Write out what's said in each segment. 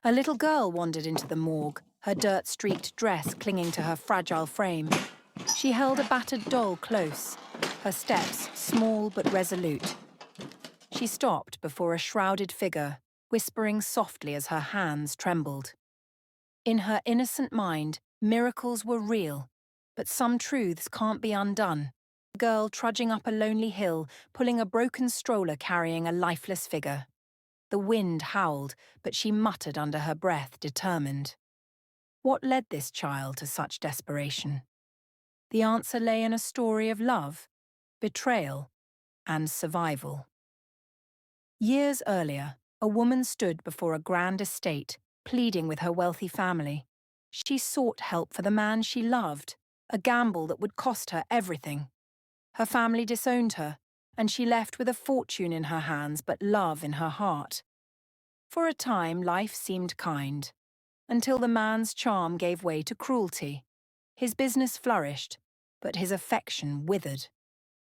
A little girl wandered into the morgue, her dirt-streaked dress clinging to her fragile frame. She held a battered doll close, her steps small but resolute. She stopped before a shrouded figure, whispering softly as her hands trembled. In her innocent mind, miracles were real, but some truths can't be undone. A girl trudging up a lonely hill, pulling a broken stroller carrying a lifeless figure. The wind howled, but she muttered under her breath, determined. What led this child to such desperation? The answer lay in a story of love, betrayal, and survival. Years earlier, a woman stood before a grand estate, pleading with her wealthy family. She sought help for the man she loved, a gamble that would cost her everything. Her family disowned her, and she left with a fortune in her hands but love in her heart. For a time, life seemed kind, until the man's charm gave way to cruelty. His business flourished, but his affection withered.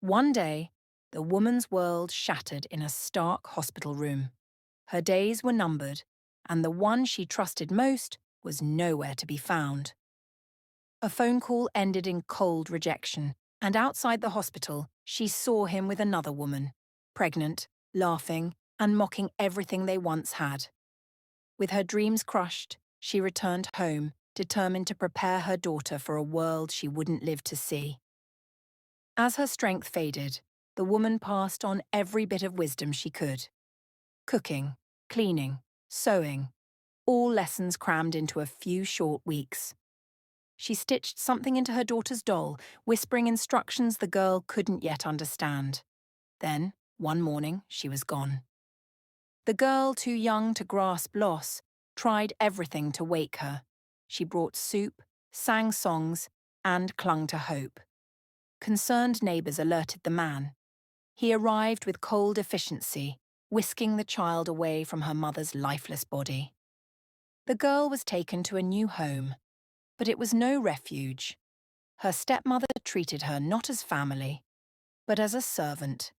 One day, the woman's world shattered in a stark hospital room. Her days were numbered, and the one she trusted most was nowhere to be found. A phone call ended in cold rejection, and outside the hospital, she saw him with another woman, pregnant, laughing, and mocking everything they once had. With her dreams crushed, she returned home, determined to prepare her daughter for a world she wouldn't live to see. As her strength faded, the woman passed on every bit of wisdom she could. Cooking, cleaning, sewing, all lessons crammed into a few short weeks. She stitched something into her daughter's doll, whispering instructions the girl couldn't yet understand. Then, one morning, she was gone. The girl, too young to grasp loss, tried everything to wake her. She brought soup, sang songs, and clung to hope. Concerned neighbours alerted the man. He arrived with cold efficiency, whisking the child away from her mother's lifeless body. The girl was taken to a new home, but it was no refuge. Her stepmother treated her not as family, but as a servant.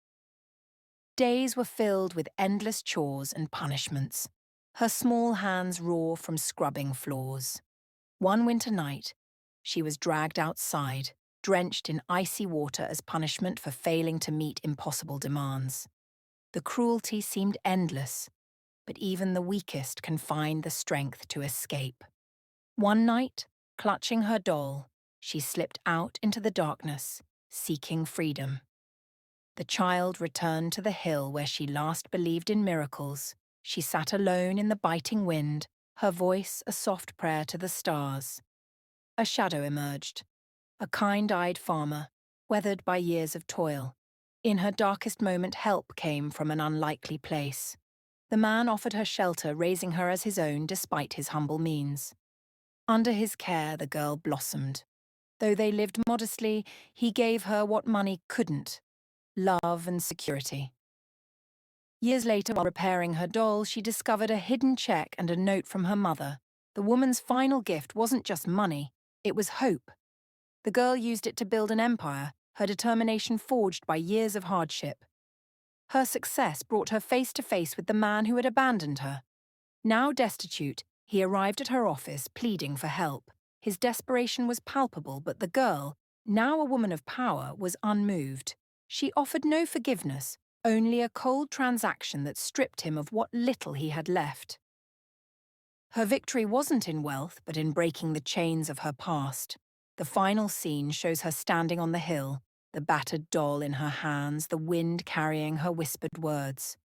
Days were filled with endless chores and punishments, her small hands raw from scrubbing floors. One winter night, she was dragged outside, drenched in icy water as punishment for failing to meet impossible demands. The cruelty seemed endless, but even the weakest can find the strength to escape. One night, clutching her doll, she slipped out into the darkness, seeking freedom. The child returned to the hill where she last believed in miracles. She sat alone in the biting wind, her voice a soft prayer to the stars. A shadow emerged, a kind-eyed farmer, weathered by years of toil. In her darkest moment, help came from an unlikely place. The man offered her shelter, raising her as his own despite his humble means. Under his care, the girl blossomed. Though they lived modestly, he gave her what money couldn't: love and security. Years later, while repairing her doll, she discovered a hidden check and a note from her mother. The woman's final gift wasn't just money, it was hope. The girl used it to build an empire, her determination forged by years of hardship. Her success brought her face to face with the man who had abandoned her. Now destitute, he arrived at her office pleading for help. His desperation was palpable, but the girl, now a woman of power, was unmoved. She offered no forgiveness, only a cold transaction that stripped him of what little he had left. Her victory wasn't in wealth, but in breaking the chains of her past. The final scene shows her standing on the hill, the battered doll in her hands, the wind carrying her whispered words.